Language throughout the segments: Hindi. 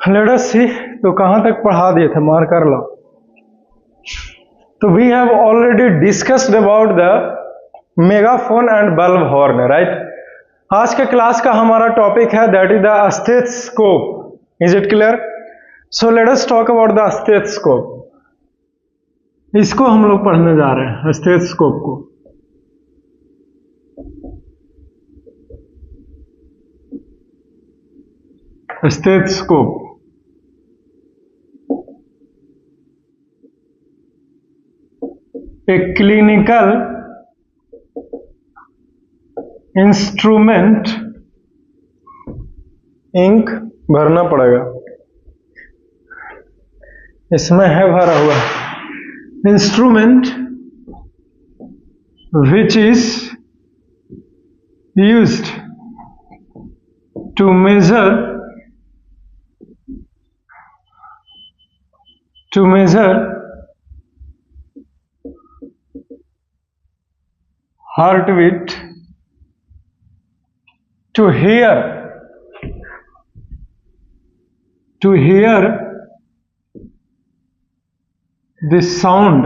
लेट अस सी। तो कहां तक पढ़ा दिए थे, मार कर लो। तो we have already discussed about the megaphone and bulb horn, right. आज के क्लास का हमारा टॉपिक है that is the stethoscope. Is it clear? So let us talk about the stethoscope. इसको हम लोग पढ़ने जा रहे हैं, स्टेथोस्कोप को। स्टेथोस्कोप एक क्लिनिकल इंस्ट्रूमेंट, इंक भरना पड़ेगा, इसमें है भरा हुआ, instrument which is used to measure heartbeat, to hear the sound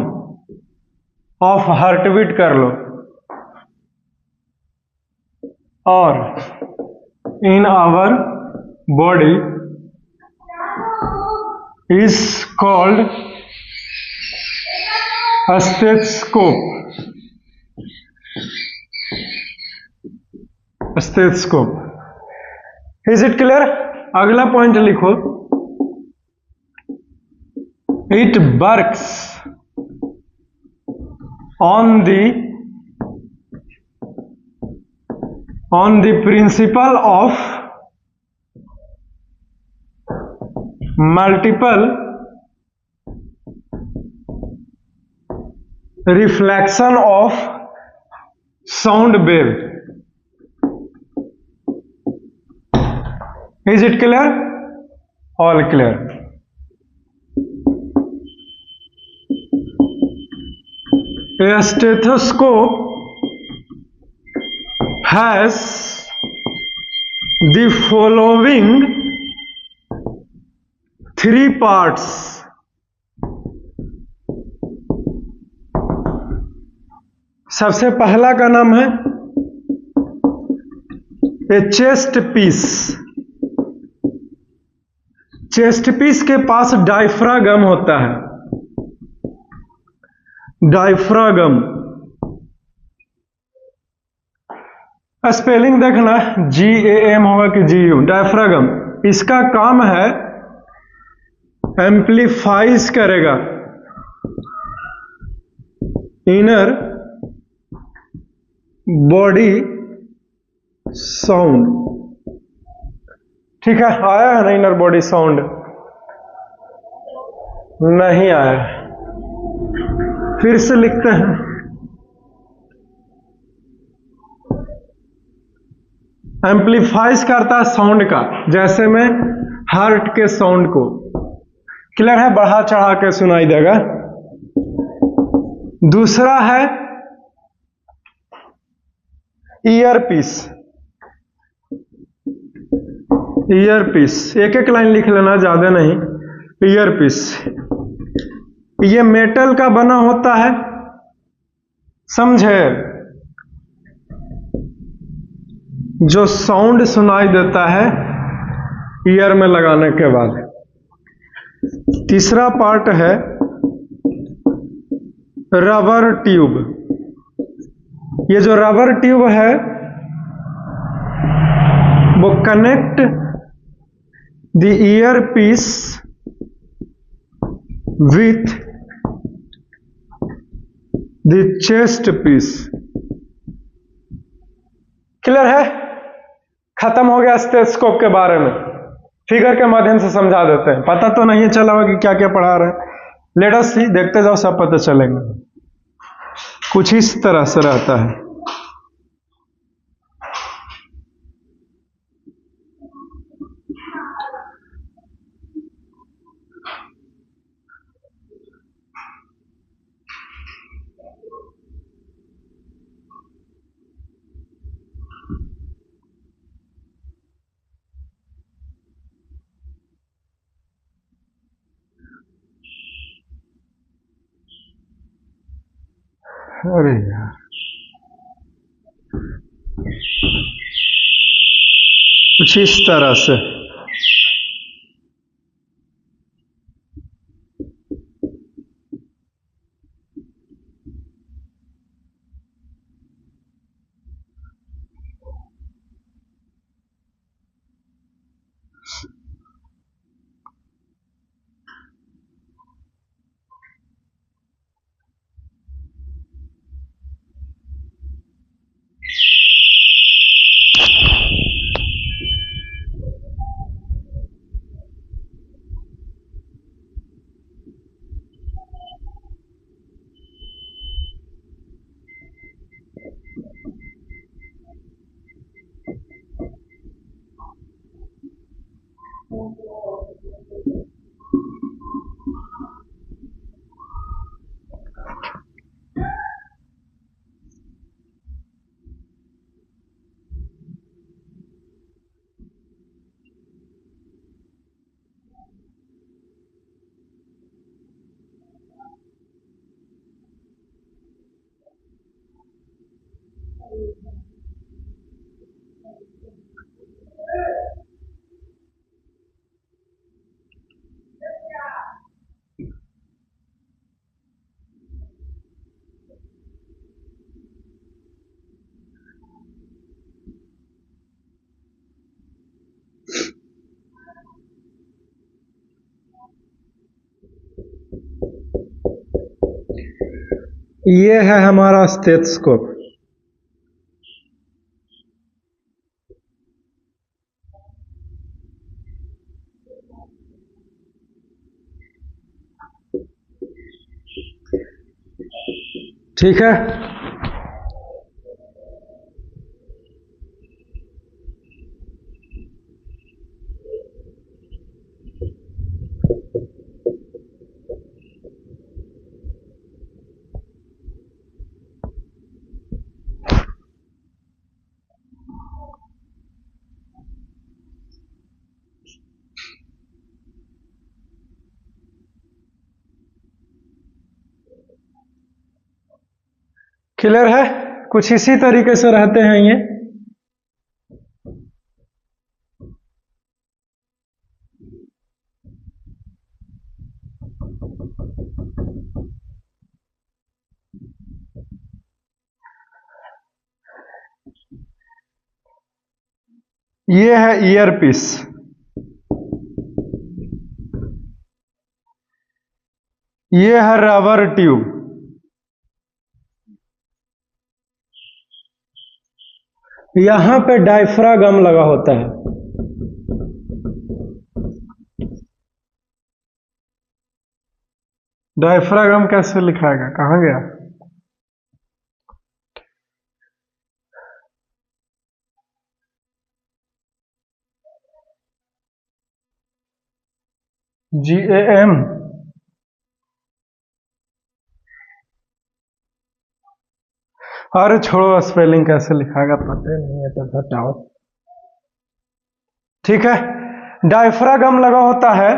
of heartbeat कर लो, और in our body is called a stethoscope. Stethoscope. Is it clear? अगला पॉइंट लिखो, it works on the principle of multiple reflection of sound wave. Is it clear? All clear. A stethoscope has the following three parts. सबसे पहला का नाम है ए चेस्ट पीस। चेस्ट पीस के पास डायफ्रागम होता है, डायफ्रागम। स्पेलिंग देखना, GAM होगा कि GU। डायफ्रागम, इसका काम है एम्प्लीफाइज करेगा इनर बॉडी साउंड। ठीक है, आया है ना इनर बॉडी साउंड? नहीं आया, फिर से लिखते हैं। एम्प्लीफाइज करता है साउंड का, जैसे में हार्ट के साउंड को। क्लियर है? बढ़ा चढ़ा के सुनाई देगा। दूसरा है ईयर पीस। ईयर पीस, एक एक लाइन लिख लेना, ज्यादा नहीं। ईयर पीस ये मेटल का बना होता है, समझे? जो साउंड सुनाई देता है ईयर में लगाने के बाद। तीसरा पार्ट है रबर ट्यूब। ये जो रबर ट्यूब है वो connect the ear piece with the chest piece. Clear है? खत्म हो गया स्टेथोस्कोप के बारे में। फिगर के माध्यम से समझा देते हैं, पता तो नहीं चला होगा कि क्या क्या पढ़ा रहे हैं। लेट अस सी, देखते जाओ, सब पता चलेगा। कुछ इस तरह से रहता है। अरे यार, कुछ इस तरह से। ये है हमारा स्टेथोस्कोप। ठीक है, क्लियर है? कुछ इसी तरीके से रहते हैं ये। ये है ईयर पीस। ये है रबर ट्यूब। यहां पे डायफ्रागम लगा होता है। डायफ्रागम कैसे लिखाएगा, कहां गया? GAM। अरे छोड़ो, स्पेलिंग कैसे लिखाएगा पता नहीं है तो हटाओ। ठीक है, डायफ्रागम लगा होता है।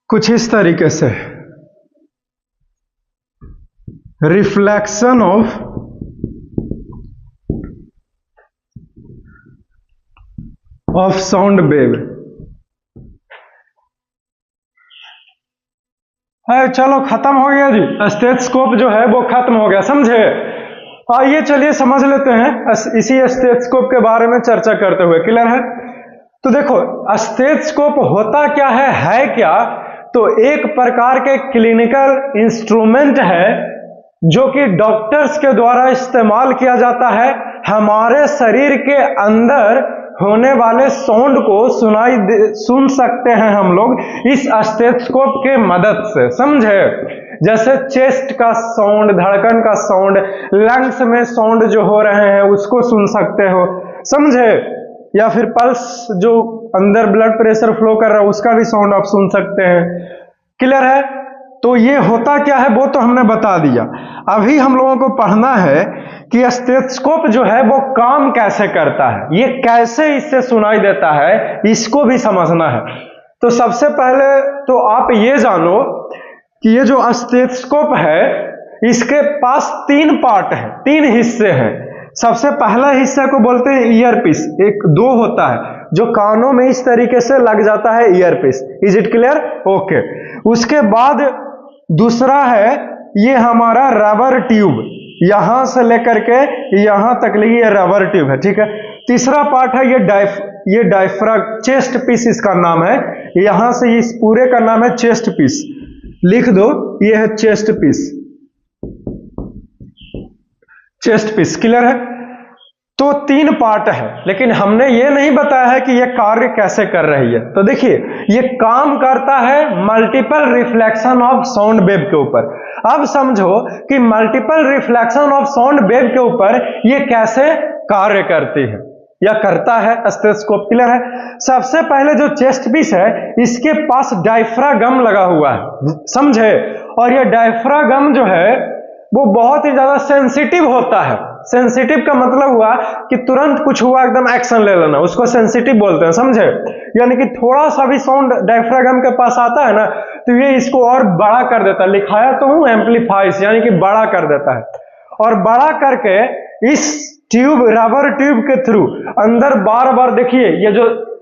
कुछ इस तरीके से रिफ्लेक्शन ऑफ साउंड वेव है। चलो खत्म हो गया जी, स्टेथोस्कोप जो है वो खत्म हो गया, समझे? आइए चलिए समझ लेते हैं इसी स्टेथोस्कोप के बारे में चर्चा करते हुए। क्लियर है? तो देखो, स्टेथोस्कोप होता क्या है क्या? तो एक प्रकार के क्लिनिकल इंस्ट्रूमेंट है जो कि डॉक्टर्स के द्वारा इस्तेमाल किया जाता है हमारे शरीर के अंदर होने वाले साउंड को सुन सकते हैं हम लोग इस स्टेथोस्कोप के मदद से, समझे। जैसे चेस्ट का साउंड, धड़कन का साउंड, लंग्स में साउंड जो हो रहे हैं उसको सुन सकते हो, समझे। या फिर पल्स जो अंदर ब्लड प्रेशर फ्लो कर रहा है उसका भी साउंड आप सुन सकते हैं। क्लियर है। तो ये होता क्या है वो तो हमने बता दिया। अभी हम लोगों को पढ़ना है कि स्टेथोस्कोप जो है वो काम कैसे करता है, ये कैसे इससे सुनाई देता है, इसको भी समझना है। तो सबसे पहले तो आप ये जानो कि ये जो स्टेथोस्कोप है इसके पास 3 पार्ट है, 3 हिस्से हैं। सबसे पहला हिस्से को बोलते हैं ईयर पीस, एक 2 होता है जो कानों में इस तरीके से लग जाता है, ear piece. Is it clear? Okay. उसके बाद दूसरा है ये हमारा रबर ट्यूब, यहां से लेकर के यहां तक लगी ये रबर ट्यूब है, ठीक है। तीसरा पार्ट है ये डायफ्राम, चेस्ट पीस इसका नाम है। यहां से इस पूरे का नाम है चेस्ट पीस, लिख दो, ये है chest piece, chest piece. Clear है। तो 3 पार्ट है, लेकिन हमने ये नहीं बताया है कि ये कार्य कैसे कर रही है। तो देखिए ये काम करता है multiple reflection of sound wave के ऊपर। अब समझो कि multiple reflection of sound wave के ऊपर ये कैसे कार्य करती है या करता है स्टेथोस्कोप। क्लियर है। सबसे पहले जो चेस्ट पीस है इसके पास डायफ्रागम लगा हुआ है, समझे। और ये डायफ्रागम जो है वो बहुत ही ज्यादा सेंसिटिव होता है। सेंसिटिव का मतलब हुआ कि तुरंत कुछ हुआ एकदम एक्शन ले लेना, उसको सेंसिटिव बोलते हैं, समझे। यानी कि थोड़ा सा भी साउंड डायफ्रागम के पास आता है ना तो ये इसको और बड़ा कर देता है। लिखाया तो हूं एम्पलीफाइज, यानी कि बड़ा कर देता है। और बड़ा करके इस ट्यूब, रबर ट्यूब के थ्रू अंदर बार बार देखिए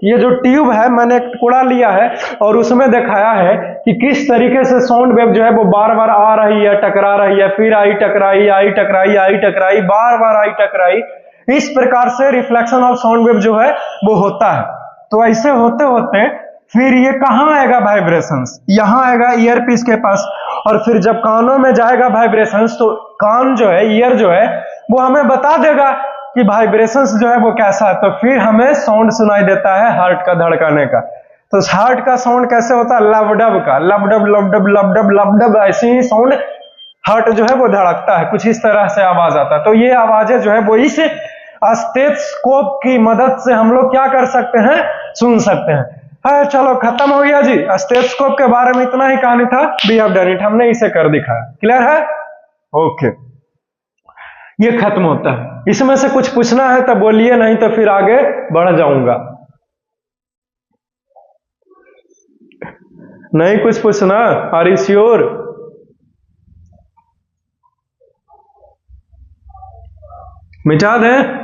ये जो ट्यूब है मैंने एक टुकड़ा लिया है और उसमें दिखाया है कि किस तरीके से साउंड वेव जो है वो बार बार आ रही है, टकरा रही है, फिर आई टकराई, आई टकराई, आई टकराई, बार बार आई टकराई। इस प्रकार से रिफ्लेक्शन ऑफ साउंड वेव जो है वो होता है। तो ऐसे होते होते फिर ये कहां आएगा वाइब्रेशंस, यहां आएगा ईयर पीस के पास। और फिर जब कानों में जाएगा वाइब्रेशंस तो कान जो है, ईयर जो है वो हमें बता देगा कि वाइब्रेशंस जो है वो कैसा है। तो फिर हमें साउंड सुनाई देता है हार्ट का धड़कने का। तो हार्ट का साउंड कैसे होता है? लबडब का, लबडब लबडब लबडब लबडब, ऐसे ही साउंड हार्ट जो है वो धड़कता है, कुछ इस तरह से आवाज आता है। तो ये आवाजें जो है वो इस स्टेथोस्कोप की मदद से हम लोग क्या कर सकते हैं, सुन सकते हैं। है, चलो खत्म हो गया जी। स्टेथोस्कोप के बारे में इतना ही कहानी था। वी हैव डन इट, हमने इसे कर दिखाया। क्लियर है? ओके, ये खत्म होता है। इसमें से कुछ पूछना है तो बोलिए, नहीं तो फिर आगे बढ़ जाऊंगा। नहीं कुछ पूछना? Are you sure? मिटा दें?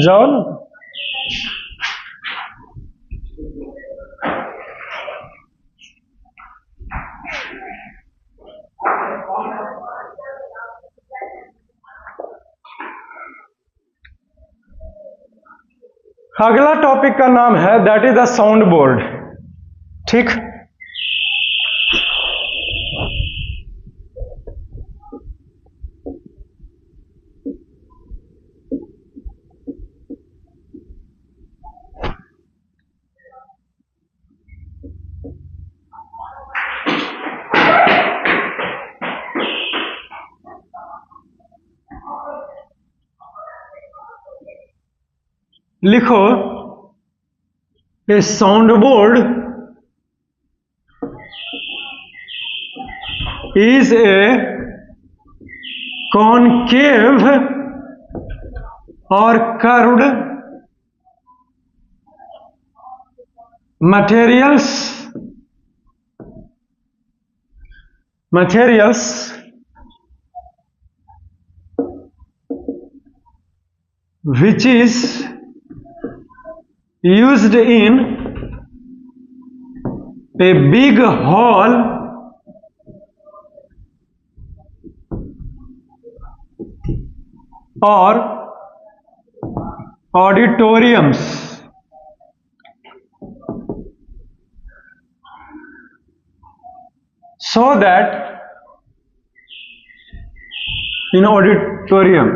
जाओ ना। अगला टॉपिक का नाम है that is the sound board. ठीक, लिखो a sound board is a concave or curved materials which is used in a big hall or auditoriums so that in auditorium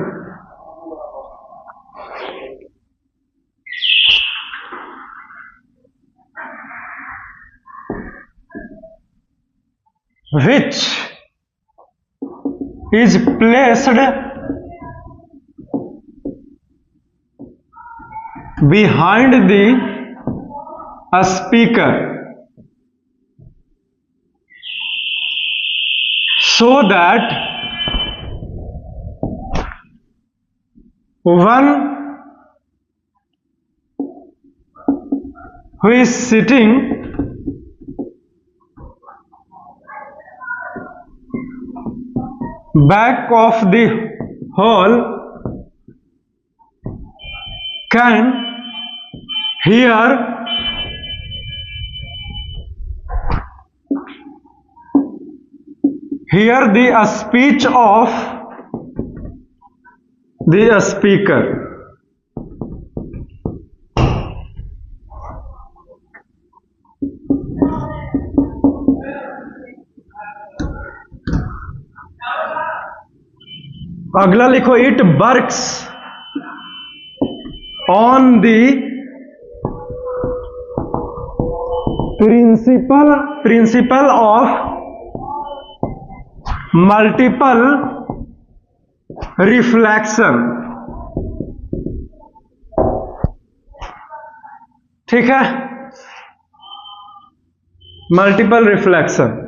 which is placed behind the speaker so that one who is sitting back of the hall can hear the speech of the speaker. अगला लिखो it works on the principle of multiple reflection. ठीक है, मल्टीपल रिफ्लेक्शन।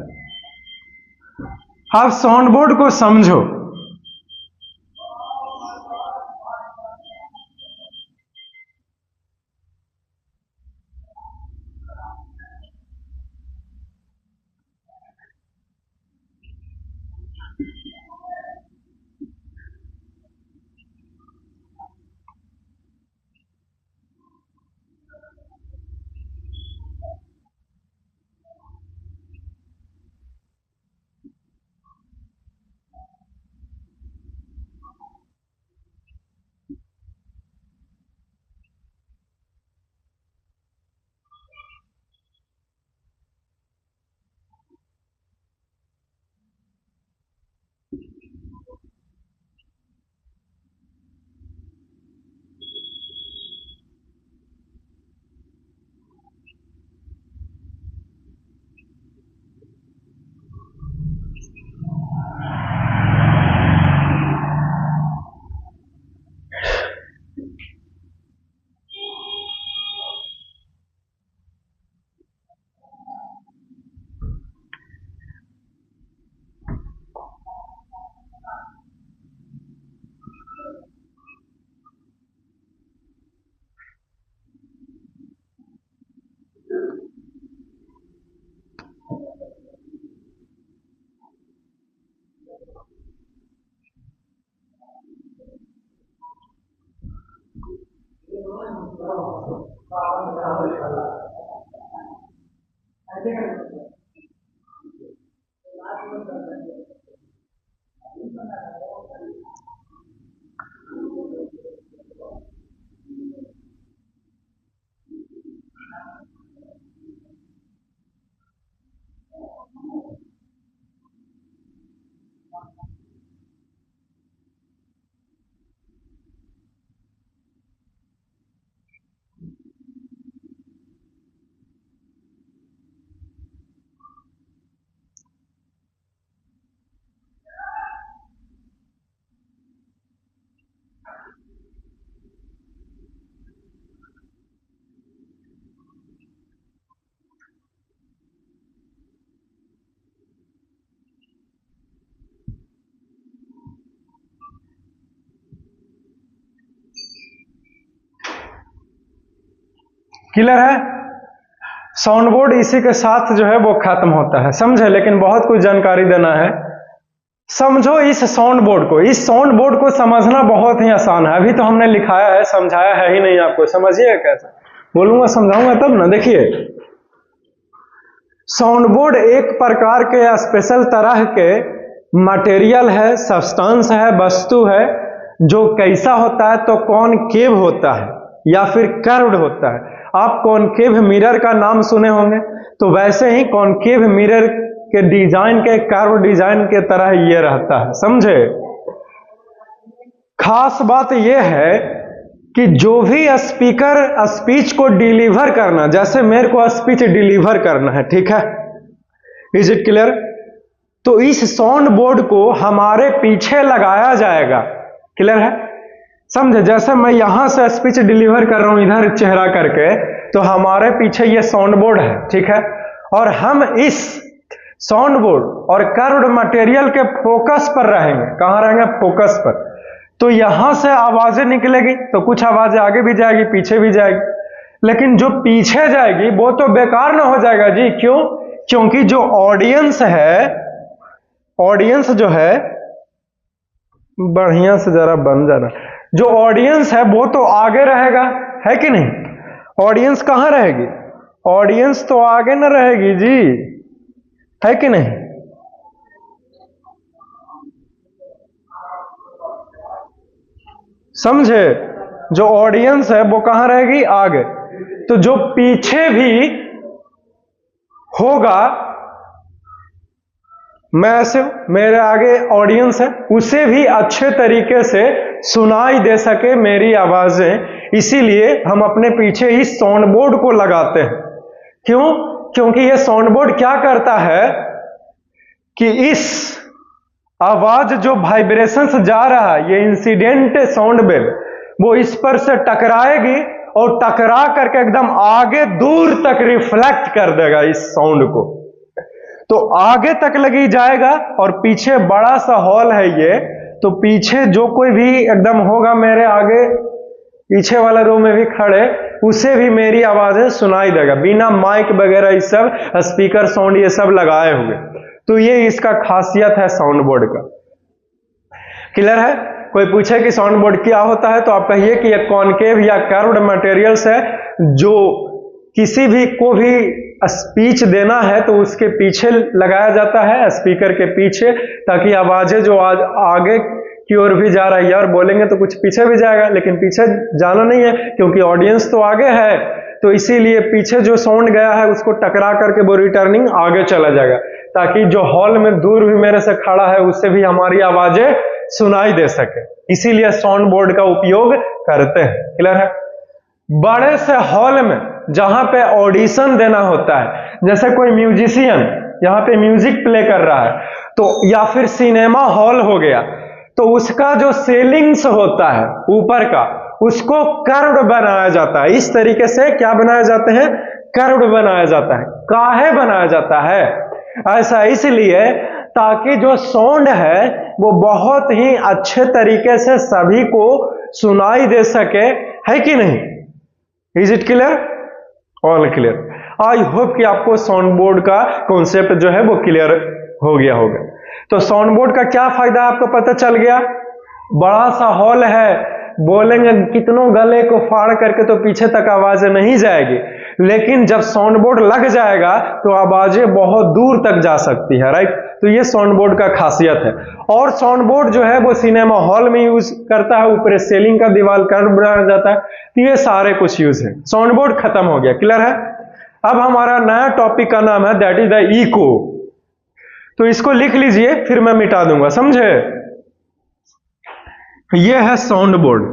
आप साउंड बोर्ड को समझो। क्लियर है? साउंड बोर्ड इसी के साथ जो है वो खत्म होता है, समझे? लेकिन बहुत कुछ जानकारी देना है। समझो इस साउंड बोर्ड को, इस साउंड बोर्ड को समझना बहुत ही आसान है। अभी तो हमने लिखाया है, समझाया है ही नहीं आपको, समझिए कैसे बोलूंगा, समझाऊंगा तब ना। देखिए, साउंड बोर्ड एक प्रकार के स्पेशल तरह के मटेरियल है, सब्सटेंस है, वस्तु है, जो कैसा होता है तो कॉनकेव होता है या फिर कर्व्ड होता है। आप कॉनकेव मिरर का नाम सुने होंगे, तो वैसे ही कॉनकेव मिरर के डिजाइन के, कर्व डिजाइन के तरह ये रहता है, समझे? खास बात यह है कि जो भी स्पीकर स्पीच को डिलीवर करना, जैसे मेरे को स्पीच डिलीवर करना है, ठीक है, इज इट क्लियर? तो इस साउंड बोर्ड को हमारे पीछे लगाया जाएगा, क्लियर है? समझे? जैसे मैं यहां से स्पीच डिलीवर कर रहा हूं इधर चेहरा करके, तो हमारे पीछे ये साउंड बोर्ड है, ठीक है, और हम इस साउंड बोर्ड और कर्व्ड मटेरियल के फोकस पर रहेंगे। कहां रहेंगे? फोकस पर। तो यहां से आवाजें निकलेगी, तो कुछ आवाजें आगे भी जाएगी, पीछे भी जाएगी, लेकिन जो पीछे जाएगी वो तो बेकार ना हो जाएगा जी। क्यों? क्योंकि जो ऑडियंस है, ऑडियंस जो है, बढ़िया से जरा बन जाना, जो ऑडियंस है वो तो आगे रहेगा, है कि नहीं? ऑडियंस कहां रहेगी? ऑडियंस तो आगे ना रहेगी जी, है कि नहीं? समझे? जो ऑडियंस है वो कहां रहेगी? आगे। तो जो पीछे भी होगा, मैं ऐसे मेरे आगे ऑडियंस है, उसे भी अच्छे तरीके से सुनाई दे सके मेरी आवाजें, इसीलिए हम अपने पीछे इस साउंड बोर्ड को लगाते हैं। क्यों? क्योंकि ये साउंड बोर्ड क्या करता है कि इस आवाज जो वाइब्रेशंस जा रहा है, ये इंसिडेंट साउंड वेव, वो इस पर से टकराएगी और टकरा करके एकदम आगे दूर तक रिफ्लेक्ट कर देगा इस साउंड को, तो आगे तक लगी जाएगा। और पीछे बड़ा सा हॉल है ये, तो पीछे जो कोई भी एकदम होगा मेरे आगे, पीछे वाला रूम में भी खड़े, उसे भी मेरी आवाजें सुनाई देगा, बिना माइक वगैरह ये सब स्पीकर साउंड ये सब लगाए हुए। तो ये इसका खासियत है साउंड बोर्ड का। क्लियर है? कोई पूछे कि साउंड बोर्ड क्या होता है, तो आप कहिए कि यह कॉनकेव या कर्व्ड मटेरियल्स है, जो किसी भी को भी स्पीच देना है तो उसके पीछे लगाया जाता है, स्पीकर के पीछे, ताकि आवाजें जो आगे की ओर भी जा रही है, और बोलेंगे तो कुछ पीछे भी जाएगा, लेकिन पीछे जाना नहीं है क्योंकि ऑडियंस तो आगे है, तो इसीलिए पीछे जो साउंड गया है उसको टकरा करके वो रिटर्निंग आगे चला जाएगा, ताकि जो हॉल में दूर भी मेरे से खड़ा है उससे भी हमारी आवाजें सुनाई दे सके। इसीलिए साउंड बोर्ड का उपयोग करते हैं। क्लियर है? बड़े से हॉल में जहां पे ऑडिशन देना होता है, जैसे कोई म्यूजिशियन यहाँ पे म्यूजिक प्ले कर रहा है, तो या फिर सिनेमा हॉल हो गया, तो उसका जो सेलिंग्स होता है ऊपर का, उसको कर्व्ड बनाया जाता है। इस तरीके से क्या बनाया जाते हैं? कर्व्ड बनाया जाता है। काहे बनाया जाता है ऐसा? इसलिए ताकि जो साउंड है वो बहुत ही अच्छे तरीके से सभी को सुनाई दे सके, है कि नहीं? Is it clear? All clear. I hope कि आपको साउंड बोर्ड का कॉन्सेप्ट जो है वो क्लियर हो गया होगा। तो साउंड बोर्ड का क्या फायदा आपको पता चल गया? बड़ा सा हॉल है, बोलेंगे कितनों गले को फाड़ करके तो पीछे तक आवाजें नहीं जाएगी, लेकिन जब साउंड बोर्ड लग जाएगा तो आवाजें बहुत दूर तक जा सकती है, राइट? तो ये साउंड बोर्ड का खासियत है। और साउंड बोर्ड जो है वो सिनेमा हॉल में यूज करता है, ऊपर सेलिंग का दीवार कर्व बनाया जाता है, तो ये सारे कुछ यूज है। साउंड बोर्ड खत्म हो गया। क्लियर है? अब हमारा नया टॉपिक का नाम है दैट इज द इको। तो इसको लिख लीजिए, फिर मैं मिटा दूंगा, समझे? ये है साउंड बोर्ड,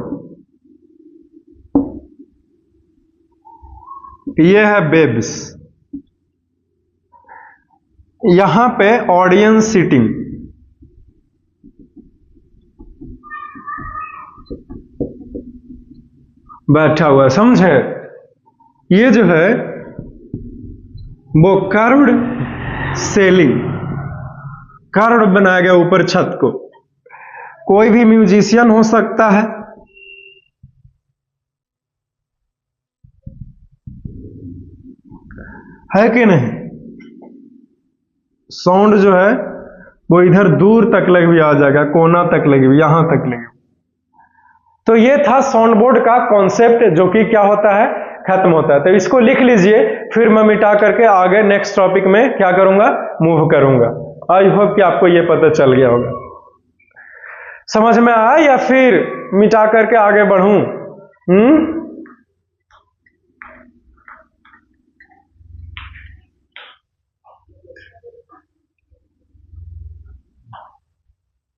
ये है बेब्स, यहां पे ऑडियंस सिटिंग, बैठा हुआ, समझे? ये जो है वो कर्व्ड सेलिंग, कर्व्ड बनाया गया ऊपर छत को। कोई भी म्यूजिशियन हो सकता है, है कि नहीं? साउंड जो है वो इधर दूर तक लग भी आ जाएगा, कोना तक लगी भी, यहां तक लगी। तो ये था साउंड बोर्ड का कॉन्सेप्ट, जो कि क्या होता है, खत्म होता है। तो इसको लिख लीजिए, फिर मैं मिटा करके आगे नेक्स्ट टॉपिक में क्या करूंगा, मूव करूंगा। आई होप कि आपको ये पता चल गया होगा। समझ में आया या फिर मिटा करके आगे बढ़ूं?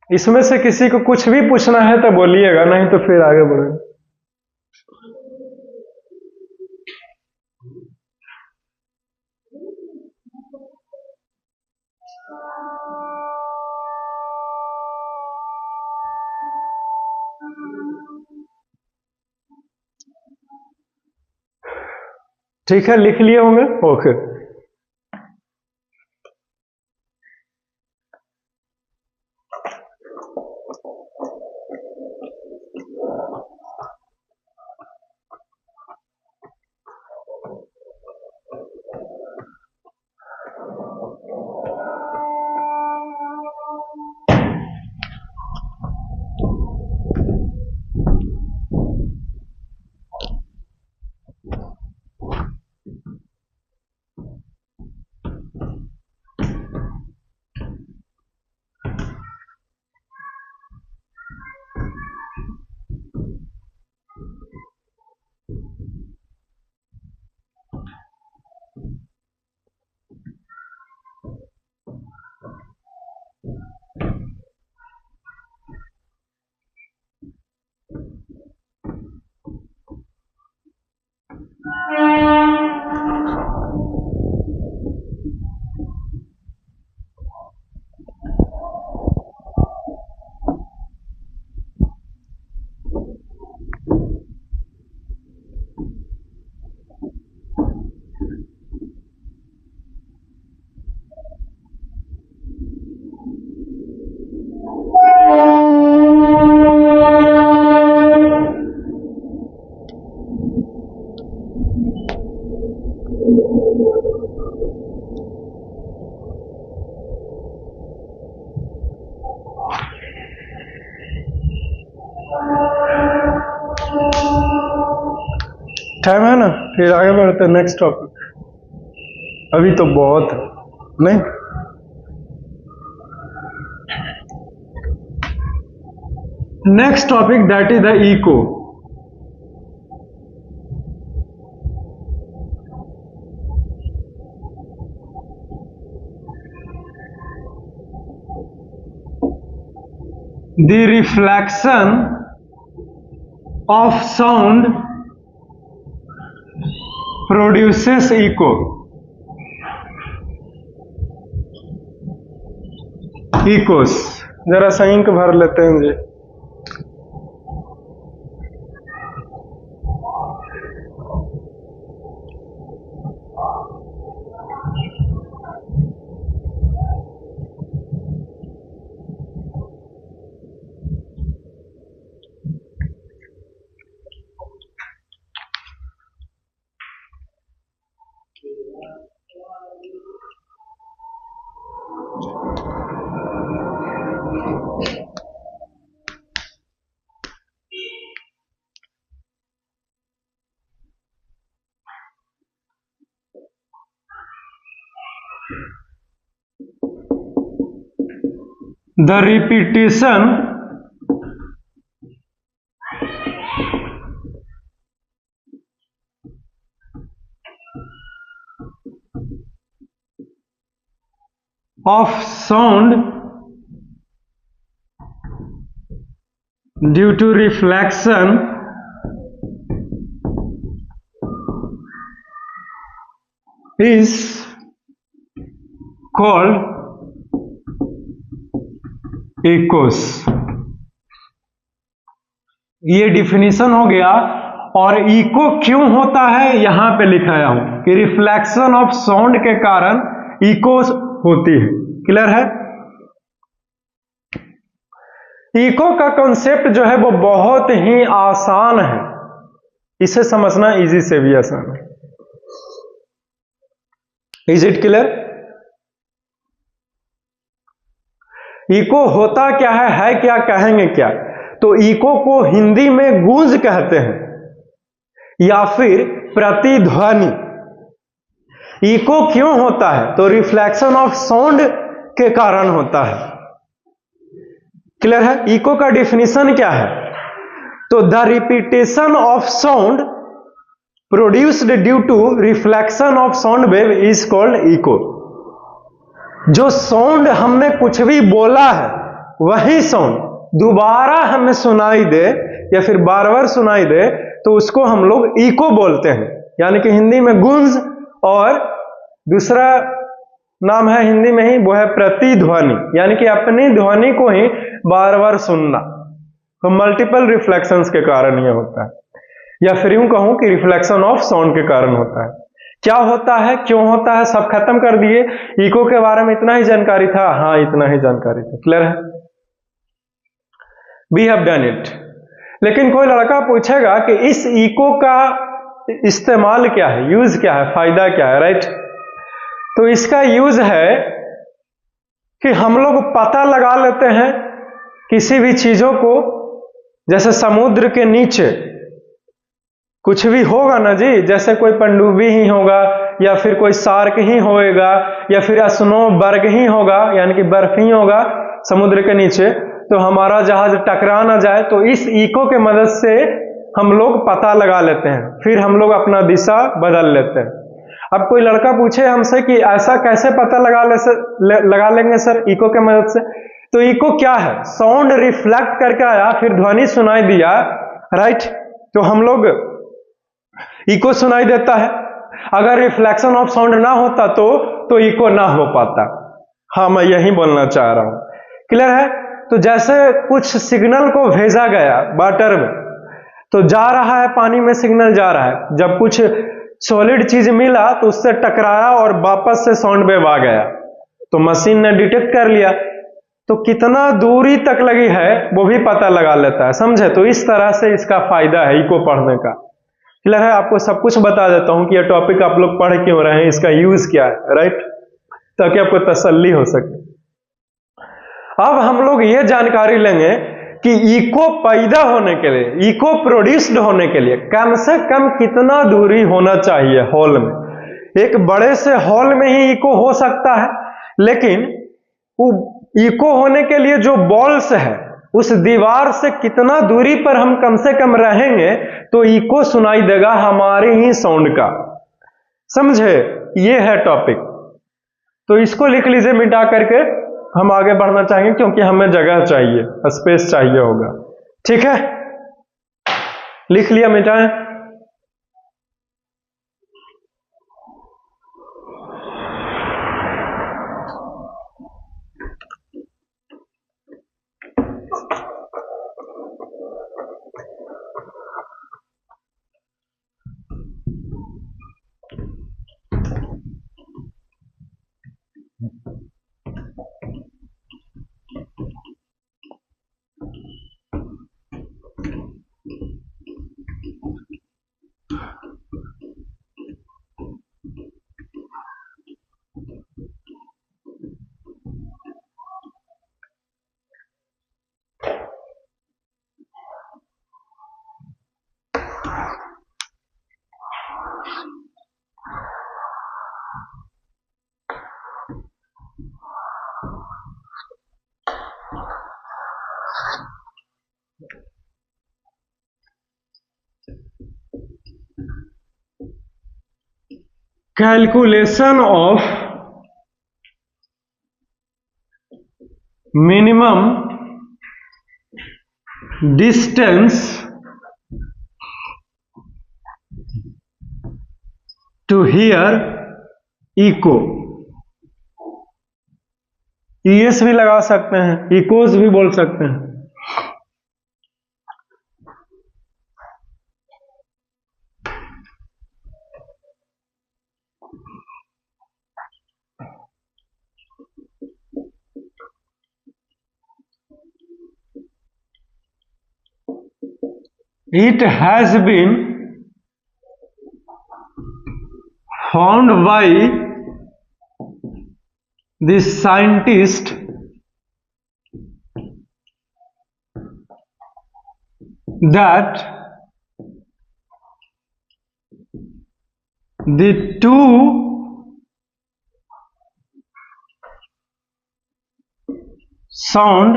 इसमें से किसी को कुछ भी पूछना है तो बोलिएगा, नहीं तो फिर आगे बढ़ेंगे। ठीक है, लिख लिए होंगे। ओके, टाइम है ना, फिर आगे बढ़ते हैं नेक्स्ट टॉपिक। अभी तो बहुत है, नहीं? Next topic that is the echo. The reflection of sound produces echo. Echoes, जरा सा इंक भर लेते हैं जी। The repetition of sound due to reflection is called echoes। ये डिफिनीशन हो गया। और इको क्यों होता है यहां पे लिखाया हूं कि रिफ्लेक्शन ऑफ साउंड के कारण इको होती है। क्लियर है? इको का कॉन्सेप्ट जो है वो बहुत ही आसान है, इसे समझना इजी से भी आसान है। Is it clear? इको होता क्या है क्या, कहेंगे क्या? तो इको को हिंदी में गूंज कहते हैं या फिर प्रतिध्वनि। इको क्यों होता है? तो रिफ्लेक्शन ऑफ साउंड के कारण होता है। क्लियर है? इको का डिफिनीशन क्या है? तो the repetition of sound produced due to reflection of sound wave is called echo. जो साउंड हमने कुछ भी बोला है वही साउंड दोबारा हमें सुनाई दे या फिर बार बार सुनाई दे तो उसको हम लोग इको बोलते हैं, यानी कि हिंदी में गूंज, और दूसरा नाम है हिंदी में ही, वो है प्रतिध्वनि, यानी कि अपनी ध्वनि को ही बार बार सुनना। तो मल्टीपल रिफ्लेक्शंस के कारण यह होता है, या फिर यूं कहूं कि रिफ्लेक्शन ऑफ साउंड के कारण होता है। क्या होता है, क्यों होता है, सब खत्म कर दिए। इको के बारे में इतना ही जानकारी था? हाँ, इतना ही जानकारी था। क्लियर है? We have done it. लेकिन कोई लड़का पूछेगा कि इस इको का इस्तेमाल क्या है, यूज क्या है, फायदा क्या है, राइट? तो इसका यूज है कि हम लोग पता लगा लेते हैं किसी भी चीजों को, जैसे समुद्र के नीचे कुछ भी होगा ना जी, जैसे कोई पनडुब्बी ही होगा या फिर कोई शार्क ही होएगा या फिर स्नोबर्ग ही होगा, यानी कि बर्फ ही होगा समुद्र के नीचे, तो हमारा जहाज टकरा ना जाए, तो इस इको के मदद से हम लोग पता लगा लेते हैं, फिर हम लोग अपना दिशा बदल लेते हैं। अब कोई लड़का पूछे हमसे कि ऐसा कैसे पता लगा लेंगे सर इको के मदद से? तो इको क्या है? साउंड रिफ्लेक्ट करके आया, फिर ध्वनि सुनाई दिया, राइट? तो हम लोग इको सुनाई देता है। अगर रिफ्लेक्शन ऑफ साउंड ना होता तो इको ना हो पाता। हाँ, मैं यही बोलना चाह रहा हूं। क्लियर है? तो जैसे कुछ सिग्नल को भेजा गया वाटर में, तो जा रहा है पानी में, सिग्नल जा रहा है, जब कुछ सॉलिड चीज मिला तो उससे टकराया और वापस से साउंड वेव आ गया, तो मशीन ने डिटेक्ट कर लिया, तो कितना दूरी तक लगी है वो भी पता लगा लेता है। समझे? तो इस तरह से इसका फायदा है इको पढ़ने का। क्लियर है? आपको सब कुछ बता देता हूं कि यह टॉपिक आप लोग पढ़ क्यों रहे हैं, इसका यूज क्या है, राइट? ताकि आपको तसल्ली हो सके। अब हम लोग ये जानकारी लेंगे कि इको पैदा होने के लिए, इको प्रोड्यूस्ड होने के लिए कम से कम कितना दूरी होना चाहिए हॉल में। एक बड़े से हॉल में ही इको हो सकता है, लेकिन इको होने के लिए जो वॉल्स है उस दीवार से कितना दूरी पर हम कम से कम रहेंगे तो इको सुनाई देगा हमारे ही साउंड का। समझे? ये है टॉपिक। तो इसको लिख लीजिए मिटा करके, हम आगे बढ़ना चाहेंगे क्योंकि हमें जगह चाहिए, स्पेस चाहिए होगा। ठीक है? लिख लिया, मिटाएं। Calculation of minimum distance to hear echo। ES भी लगा सकते हैं, इकोज भी बोल सकते हैं। It has been found by the scientist that the two sound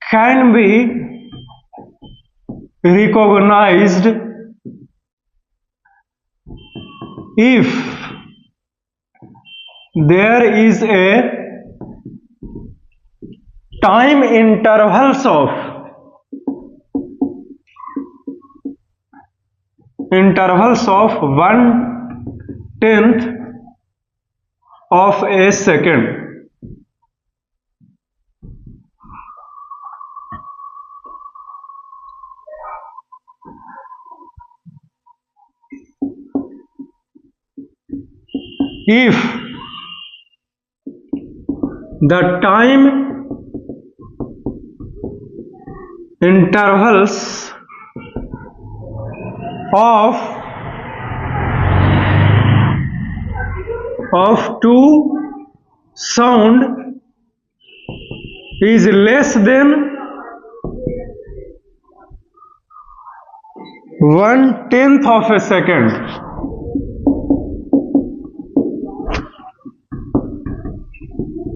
can be recognized if there is a time intervals of 1/10 of a second. If the time intervals of two sound is less than 1/10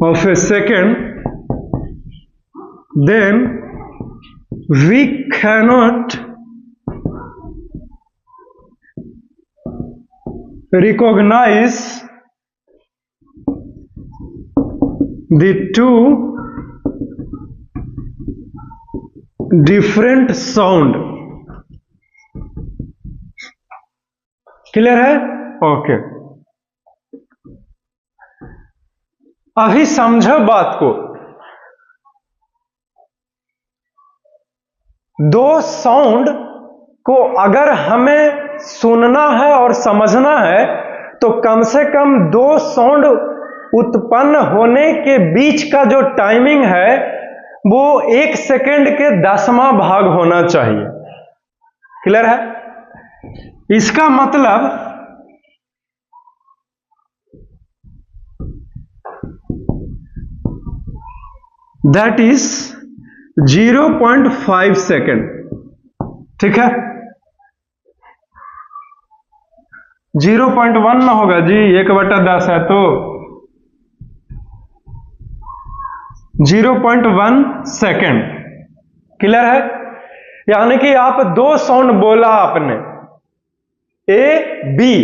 of a second, then we cannot recognize the two different sound. Clear है? ओके अभी समझो बात को। दो साउंड को अगर हमें सुनना है और समझना है तो कम से कम दो साउंड उत्पन्न होने के बीच का जो टाइमिंग है वो 1 सेकेंड के 10वां भाग होना चाहिए। क्लियर है? इसका मतलब दैट इज 0.5 सेकेंड। ठीक है, 0.1 ना होगा जी, 1/10 है तो 0.1 सेकेंड। क्लियर है? यानी कि आप दो साउंड बोला आपने ए बी,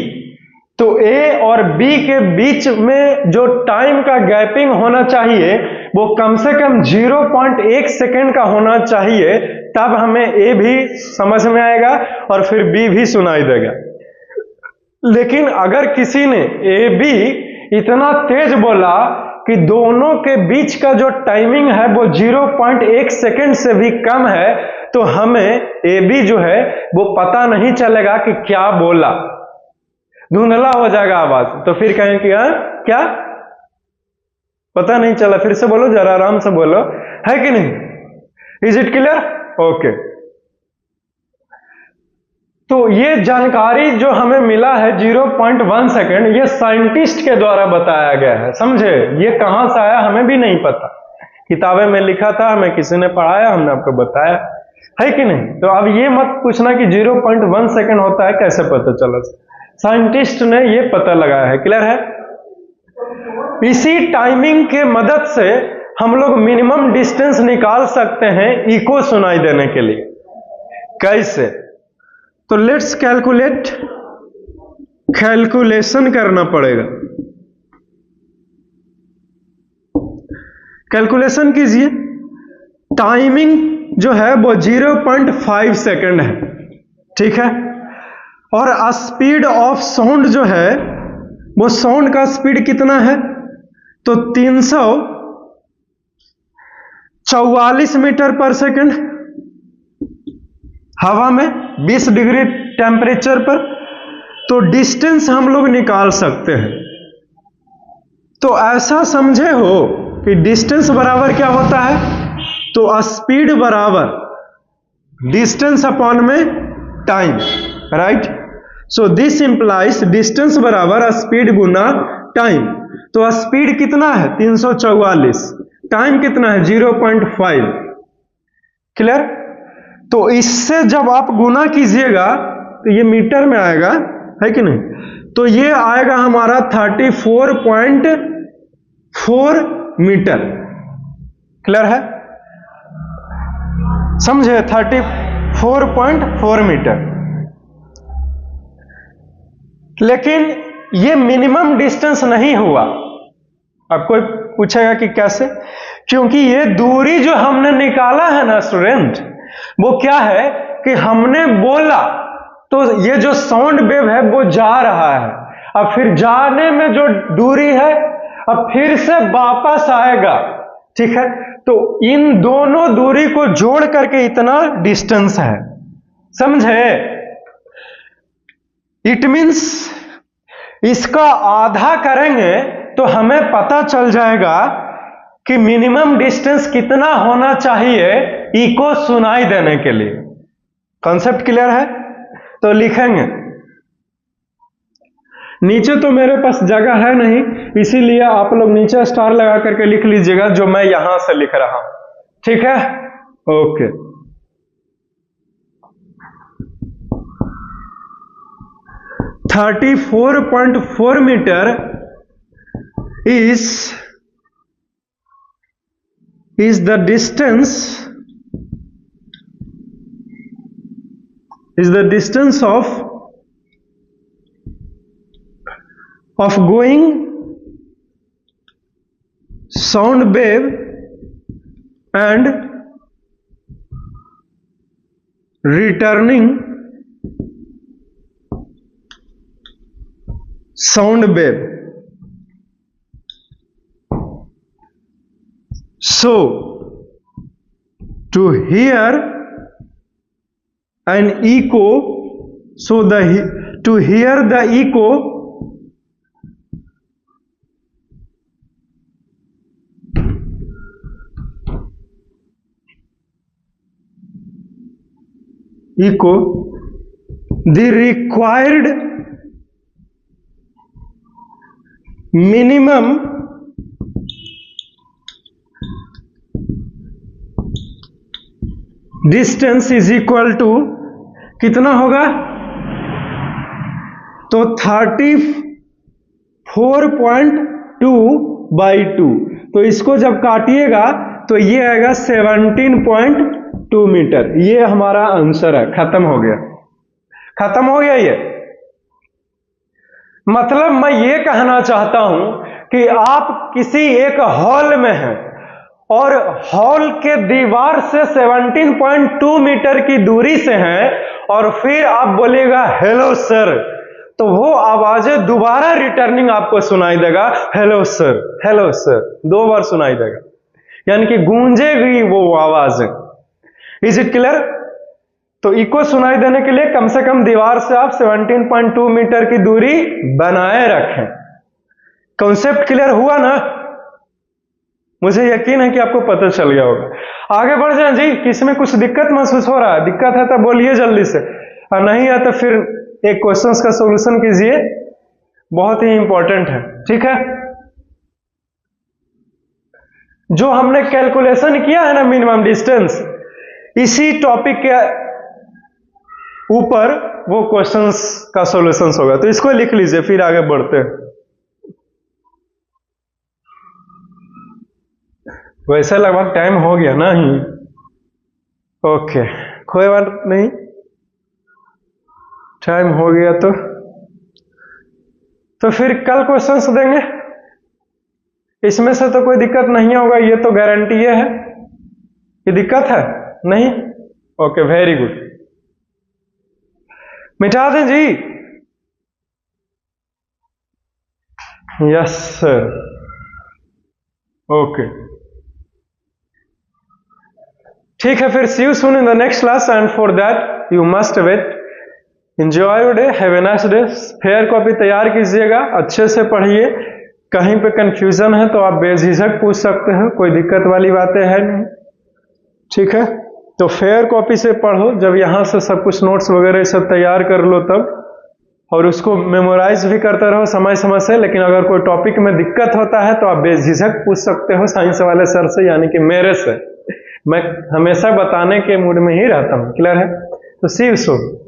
तो ए और बी के बीच में जो टाइम का गैपिंग होना चाहिए वो कम से कम 0.1 सेकेंड का होना चाहिए, तब हमें ए भी समझ में आएगा और फिर बी भी सुनाई देगा। लेकिन अगर किसी ने ए बी इतना तेज बोला कि दोनों के बीच का जो टाइमिंग है वो 0.1 सेकेंड से भी कम है, तो हमें ए बी जो है वो पता नहीं चलेगा कि क्या बोला, धुंधला हो जाएगा आवाज। तो फिर कहें कि क्या पता नहीं चला, फिर से बोलो, जरा आराम से बोलो, है कि नहीं? Is it clear? ओके। तो ये जानकारी जो हमें मिला है 0.1 सेकेंड, ये साइंटिस्ट के द्वारा बताया गया है। समझे? ये कहां से आया हमें भी नहीं पता, किताबें में लिखा था, हमें किसी ने पढ़ाया, हमने आपको बताया, है कि नहीं? तो अब ये मत पूछना कि 0.1 सेकेंड होता है, कैसे पता चला? साइंटिस्ट ने ये पता लगाया है। क्लियर है? इसी टाइमिंग के मदद से हम लोग मिनिमम डिस्टेंस निकाल सकते हैं इको सुनाई देने के लिए। कैसे? तो लेट्स कैलकुलेशन करना पड़ेगा। कैलकुलेशन कीजिए। टाइमिंग जो है वो 0.5 सेकेंड है। ठीक है, और स्पीड ऑफ साउंड जो है वो साउंड का स्पीड कितना है? तो 344 मीटर पर सेकेंड हवा में 20 डिग्री टेम्परेचर पर। तो डिस्टेंस हम लोग निकाल सकते हैं। तो ऐसा समझे हो कि डिस्टेंस बराबर क्या होता है? तो स्पीड बराबर डिस्टेंस अपॉन में time, right? So this implies distance बराबर स्पीड गुना टाइम। तो स्पीड कितना है 344, टाइम कितना है 0.5। क्लियर? तो इससे जब आप गुना कीजिएगा तो ये मीटर में आएगा, है कि नहीं? तो ये आएगा हमारा 34.4 मीटर। क्लियर है? समझे? 34.4 मीटर। लेकिन ये मिनिमम डिस्टेंस नहीं हुआ। अब कोई पूछेगा कि कैसे? क्योंकि ये दूरी जो हमने निकाला है ना स्टूडेंट, वो क्या है कि हमने बोला तो ये जो साउंड वेव है वो जा रहा है, अब फिर जाने में जो दूरी है अब फिर से वापस आएगा। ठीक है? तो इन दोनों दूरी को जोड़ करके इतना डिस्टेंस है। समझे? इट मींस इसका आधा करेंगे तो हमें पता चल जाएगा कि मिनिमम डिस्टेंस कितना होना चाहिए इको सुनाई देने के लिए। कॉन्सेप्ट क्लियर है? तो लिखेंगे, नीचे तो मेरे पास जगह है नहीं, इसीलिए आप लोग नीचे स्टार लगा करके लिख लीजिएगा जो मैं यहां से लिख रहा हूं। ठीक है? Okay. $34.4 metre is the distance of going sound wave and returning sound wave. So to hear an echo, to hear the echo the required minimum distance is equal to कितना होगा? तो 34.2/2। तो इसको जब काटिएगा तो ये आएगा 17.2 मीटर। ये हमारा आंसर है। खत्म हो गया, खत्म हो गया। ये मतलब मैं ये कहना चाहता हूं कि आप किसी एक हॉल में हैं और हॉल के दीवार से 17.2 मीटर की दूरी से हैं और फिर आप बोलिएगा हेलो सर, तो वो आवाजें दोबारा रिटर्निंग आपको सुनाई देगा, हेलो सर, हेलो सर, 2 बार सुनाई देगा, यानी कि गूंजेगी वो आवाज। Is it clear? तो इको सुनाई देने के लिए कम से कम दीवार से आप 17.2 मीटर की दूरी बनाए रखें। कॉन्सेप्ट क्लियर हुआ ना? मुझे यकीन है कि आपको पता चल गया होगा। आगे बढ़ जाएं जी। किसमें कुछ दिक्कत महसूस हो रहा है? दिक्कत है तो बोलिए जल्दी से, और नहीं है तो फिर एक क्वेश्चंस का सॉल्यूशन कीजिए, बहुत ही इंपॉर्टेंट है। ठीक है? जो हमने कैलकुलेशन किया है ना मिनिमम डिस्टेंस, इसी टॉपिक के ऊपर वो क्वेश्चंस का सॉल्यूशन होगा। तो इसको लिख लीजिए, फिर आगे बढ़ते हैं। वैसे लगभग टाइम हो गया ना ही। ओके, कोई बात नहीं, टाइम हो गया तो फिर कल क्वेश्चंस देंगे। इसमें से तो कोई दिक्कत नहीं होगा, ये तो गारंटी है। ये दिक्कत है नहीं? Okay, very good. मिटा दें जी? Yes sir. ओके, ठीक है, फिर see you soon in the next class and for that you must wait. Enjoy your day, have a nice day. Fair copy तैयार कीजिएगा, अच्छे से पढ़िए। कहीं पे कंफ्यूजन है तो आप बेझिझक पूछ सकते हैं, कोई दिक्कत वाली बातें है नहीं। ठीक है? तो फेयर कॉपी से पढ़ो, जब यहां से सब कुछ नोट्स वगैरह सब तैयार कर लो तब और उसको मेमोराइज भी करते रहो समय समय से। लेकिन अगर कोई टॉपिक में दिक्कत होता है तो आप बेझिझक पूछ सकते हो साइंस वाले सर से, यानी कि मेरे से। मैं हमेशा बताने के मूड में ही रहता हूँ। क्लियर है? तो सी यू सून।